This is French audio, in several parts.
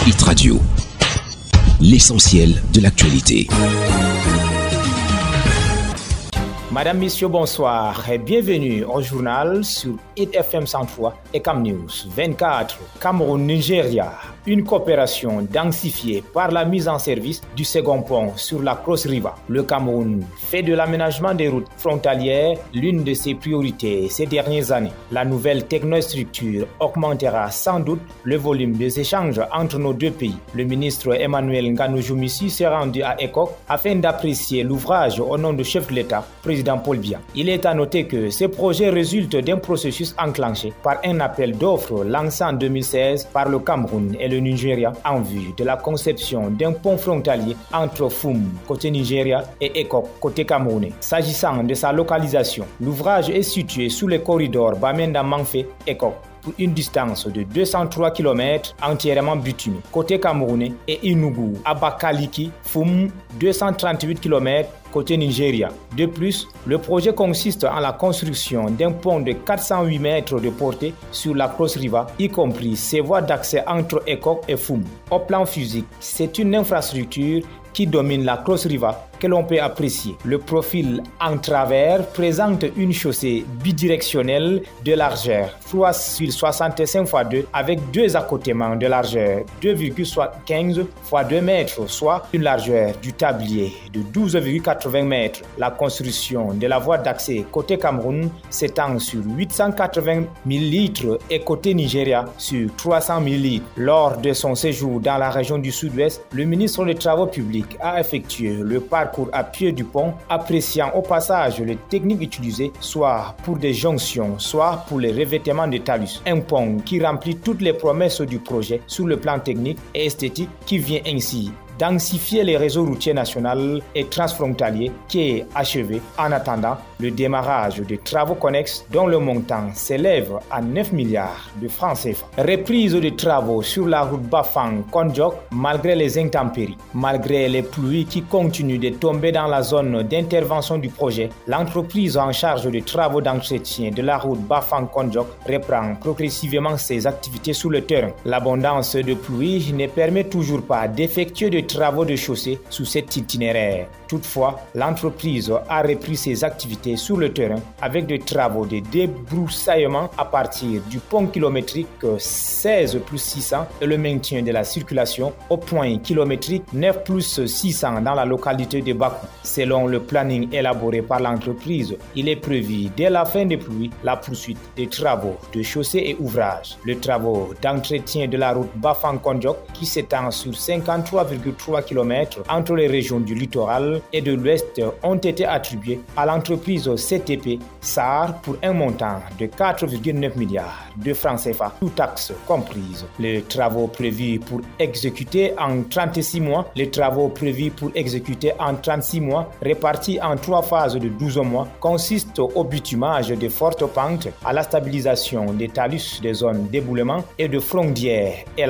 Hit Radio, l'essentiel de l'actualité. Madame, Messieurs, bonsoir et bienvenue au journal sur Hit FM 103 et Cam News 24. Cameroun-Nigeria, une coopération densifiée par la mise en service du second pont sur la Cross River. Le Cameroun fait de l'aménagement des routes frontalières l'une de ses priorités ces dernières années. La nouvelle technostructure augmentera sans doute le volume des échanges entre nos deux pays. Le ministre Emmanuel Nganoujoumissi s'est rendu à ECOC afin d'apprécier l'ouvrage au nom du chef de l'État, président Paul Biya. Il est à noter que ce projet résulte d'un processus enclenché par un appel d'offres lancé en 2016 par le Cameroun et le Nigeria en vue de la conception d'un pont frontalier entre Foum, côté Nigeria, et ECOC, côté camerounais. S'agissant de sa localisation, l'ouvrage est situé sous le corridor Bamenda-Manfé-ECOC pour une distance de 203 km entièrement bitumée. Côté camerounais et Inugu, Abakaliki, Foum, 238 km côté Nigeria. De plus, le projet consiste en la construction d'un pont de 408 mètres de portée sur la Cross River, y compris ses voies d'accès entre ECOC et Foum. Au plan physique, c'est une infrastructure qui domine la Cross River que l'on peut apprécier. Le profil en travers présente une chaussée bidirectionnelle de largeur 3,65 x 2 avec deux accotements de largeur 2,15 x 2 mètres, soit une largeur du tablier de 12,80 mètres. La construction de la voie d'accès côté Cameroun s'étend sur 880 000 litres et côté Nigeria sur 300 000 litres. Lors de son séjour dans la région du Sud-Ouest, le ministre des Travaux publics a effectué le parcours à pied du pont, appréciant au passage les techniques utilisées, soit pour des jonctions, soit pour les revêtements de talus. Un pont qui remplit toutes les promesses du projet sur le plan technique et esthétique, qui vient ainsi densifier les réseaux routiers nationaux et transfrontaliers, qui est achevé en attendant le démarrage des travaux connexes dont le montant s'élève à 9 milliards de francs CFA. Reprise des travaux sur la route Bafang-Kondiok malgré les intempéries. Malgré les pluies qui continuent de tomber dans la zone d'intervention du projet, l'entreprise en charge des travaux d'entretien de la route Bafang-Kondiok reprend progressivement ses activités sur le terrain. L'abondance de pluie ne permet toujours pas d'effectuer de travaux de chaussée sous cet itinéraire. Toutefois, l'entreprise a repris ses activités sur le terrain avec des travaux de débroussaillement à partir du pont kilométrique 16+600 et le maintien de la circulation au point kilométrique 9+600 dans la localité de Bakou. Selon le planning élaboré par l'entreprise, il est prévu dès la fin des pluies la poursuite des travaux de chaussée et ouvrages. Les travaux d'entretien de la route Bafang-Kondiok qui s'étend sur 53,3 km entre les régions du littoral et de l'Ouest ont été attribués à l'entreprise CTP SAR pour un montant de 4,9 milliards de francs CFA, toutes taxes comprises. Les travaux prévus pour exécuter en 36 mois, répartis en 3 phases de 12 mois, consistent au bitumage de fortes pentes, à la stabilisation des talus des zones d'éboulement et de frondières et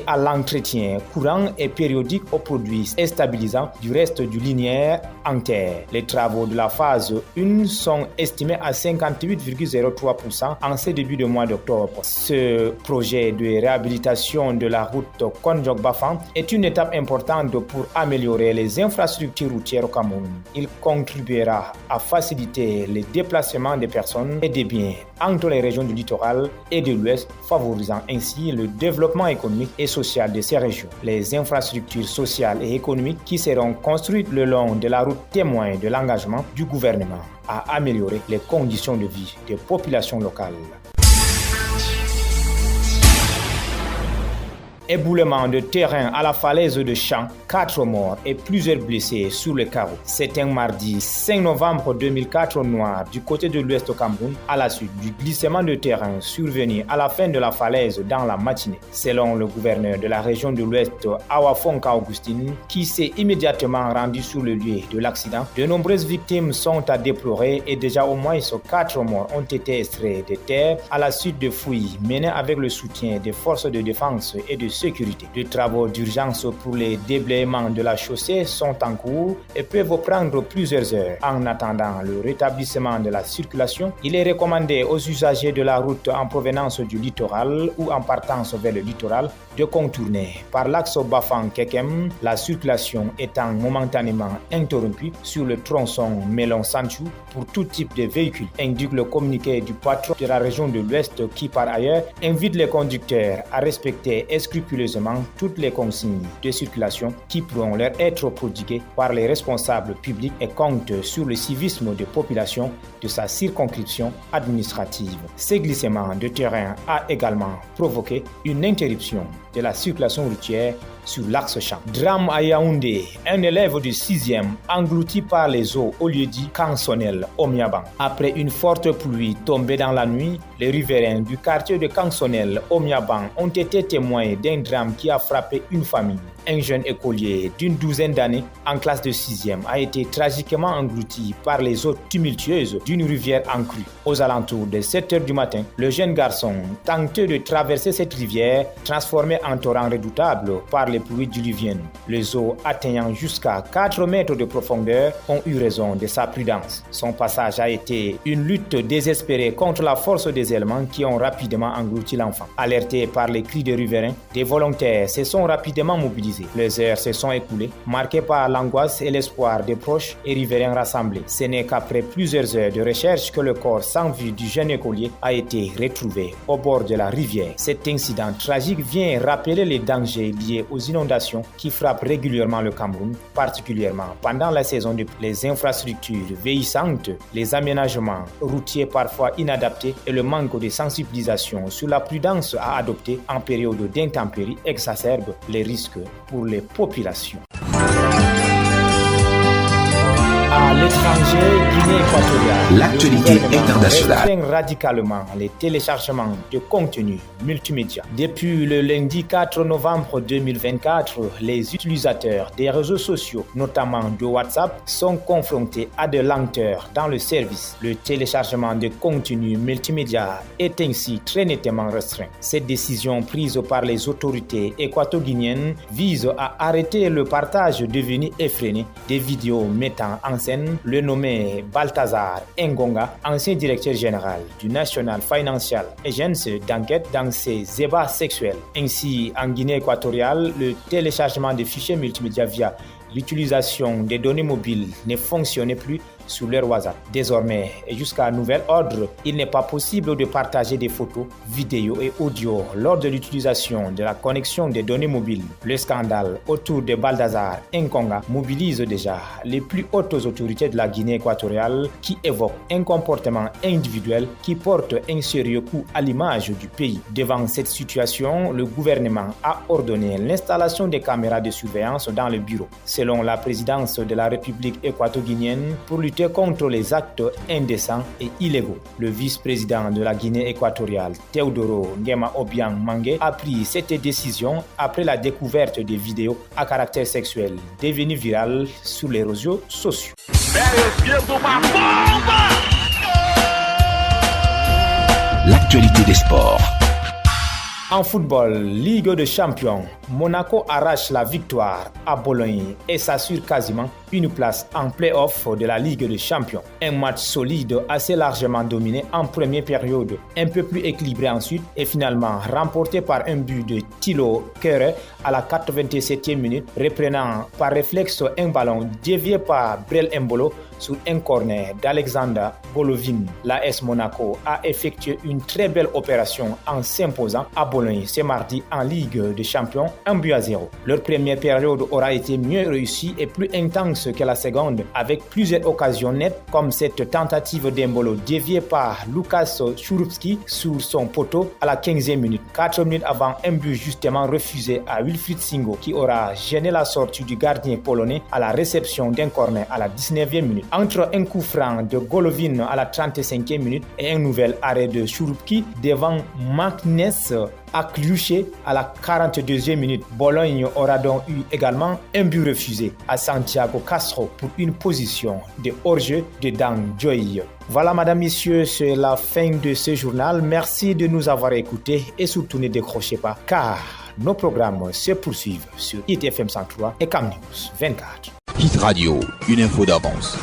à l'entretien courant et périodique aux produits stabilisants du reste du linéaire en terre. Les travaux de la phase 1 sont estimés à 58,03% en ce début de mois d'octobre. Ce projet de réhabilitation de la route Kondiok-Bafang est une étape importante pour améliorer les infrastructures routières au Cameroun. Il contribuera à faciliter les déplacements des personnes et des biens entre les régions du littoral et de l'Ouest, favorisant ainsi le développement économique et social de ces régions. Les infrastructures sociales et économiques qui seront construites le long de la route témoignent de l'engagement du gouvernement à améliorer les conditions de vie des populations locales. Éboulement de terrain à la falaise de Champ, 4 morts et plusieurs blessés sur le carreau. C'est un mardi 5 novembre 2004 au noir du côté de l'Ouest au Cameroun à la suite du glissement de terrain survenu à la fin de la falaise dans la matinée. Selon le gouverneur de la région de l'Ouest, Awafonka Augustine, qui s'est immédiatement rendu sur le lieu de l'accident, de nombreuses victimes sont à déplorer et déjà au moins 4 morts ont été extraits de terre à la suite de fouilles menées avec le soutien des forces de défense et de sécurité. Les travaux d'urgence pour les déblayements de la chaussée sont en cours et peuvent prendre plusieurs heures. En attendant le rétablissement de la circulation, il est recommandé aux usagers de la route en provenance du littoral ou en partance vers le littoral de contourner par l'axe Bafang-Kekem, la circulation étant momentanément interrompue sur le tronçon Melon-Sanchou pour tout type de véhicule, indique le communiqué du patron de la région de l'Ouest qui par ailleurs invite les conducteurs à respecter scrupuleusement toutes les consignes de circulation qui pourront leur être prodiguées par les responsables publics et compte sur le civisme de population de sa circonscription administrative. Ces glissements de terrain a également provoqué une interruption de la circulation routière sur l'axe Champ. Drame à Yaoundé, un élève de 6e englouti par les eaux au lieu-dit Kansonel au Miabang. Après une forte pluie tombée dans la nuit, les riverains du quartier de Kansonel au Miabang ont été témoins d'un drame qui a frappé une famille. Un jeune écolier d'une douzaine d'années en classe de 6e a été tragiquement englouti par les eaux tumultueuses d'une rivière en crue. Aux alentours de 7 h du matin, le jeune garçon tentait de traverser cette rivière transformée en torrent redoutable par les pluies diluviennes. Les eaux atteignant jusqu'à 4 mètres de profondeur ont eu raison de sa prudence. Son passage a été une lutte désespérée contre la force des éléments qui ont rapidement englouti l'enfant. Alertés par les cris des riverains, des volontaires se sont rapidement mobilisés. Les heures se sont écoulées, marquées par l'angoisse et l'espoir des proches et riverains rassemblés. Ce n'est qu'après plusieurs heures de recherche que le corps sans vie du jeune écolier a été retrouvé au bord de la rivière. Cet incident tragique vient rappeler les dangers liés aux inondations qui frappent régulièrement le Cameroun, particulièrement pendant la saison de pluie. Les infrastructures vieillissantes, les aménagements routiers parfois inadaptés et le manque de sensibilisation sur la prudence à adopter en période d'intempéries exacerbent les risques pour les populations. À l'étranger, Guinée équatoriale, l'actualité internationale. Restreint radicalement les téléchargements de contenus multimédia. Depuis le lundi 4 novembre 2024, les utilisateurs des réseaux sociaux, notamment de WhatsApp, sont confrontés à de lenteurs dans le service. Le téléchargement de contenus multimédia est ainsi très nettement restreint. Cette décision prise par les autorités équato-guinéennes vise à arrêter le partage devenu effréné des vidéos mettant en scène le nommé Balthazar Ngonga, ancien directeur général du National Financial Agency d'enquête dans ses ébats sexuels. Ainsi, en Guinée équatoriale, le téléchargement de fichiers multimédia via l'utilisation des données mobiles ne fonctionnait plus sur leur WhatsApp. Désormais, et jusqu'à nouvel ordre, il n'est pas possible de partager des photos, vidéos et audios lors de l'utilisation de la connexion des données mobiles. Le scandale autour de Balthazar Ngonga mobilise déjà les plus hautes autorités de la Guinée équatoriale qui évoquent un comportement individuel qui porte un sérieux coup à l'image du pays. Devant cette situation, le gouvernement a ordonné l'installation des caméras de surveillance dans le bureau. Selon la présidence de la République équato-guinéenne, pour lutter contre les actes indécents et illégaux. Le vice-président de la Guinée équatoriale, Teodoro Nguema Obiang Mangue, a pris cette décision après la découverte des vidéos à caractère sexuel devenues virales sur les réseaux sociaux. L'actualité des sports. En football, Ligue des Champions, Monaco arrache la victoire à Bologne et s'assure quasiment une place en play-off de la Ligue des Champions. Un match solide assez largement dominé en première période, un peu plus équilibré ensuite et finalement remporté par un but de Thilo Kehrer à la 87e minute, reprenant par réflexe un ballon dévié par Brel Mbolo sur un corner d'Alexander Golovin. L'AS Monaco a effectué une très belle opération en s'imposant à Bologne ce mardi en Ligue des Champions 1-0. Leur première période aura été mieux réussie et plus intense que la seconde, avec plusieurs occasions nettes comme cette tentative d'Embolo déviée par Lukas Churupski sur son poteau à la 15e minute. 4 minutes avant, un but justement refusé à Wilfried Singo qui aura gêné la sortie du gardien polonais à la réception d'un corner à la 19e minute. Entre un coup franc de Golovin à la 35e minute et un nouvel arrêt de Churupki devant Magnès Accluché à la 42e minute. Bologne aura donc eu également un but refusé à Santiago Castro pour une position de hors-jeu de Dang Joy. Voilà, madame, messieurs, c'est la fin de ce journal. Merci de nous avoir écoutés et surtout ne décrochez pas car nos programmes se poursuivent sur Hit FM 103 et Cam News 24. Hit Radio, une info d'avance.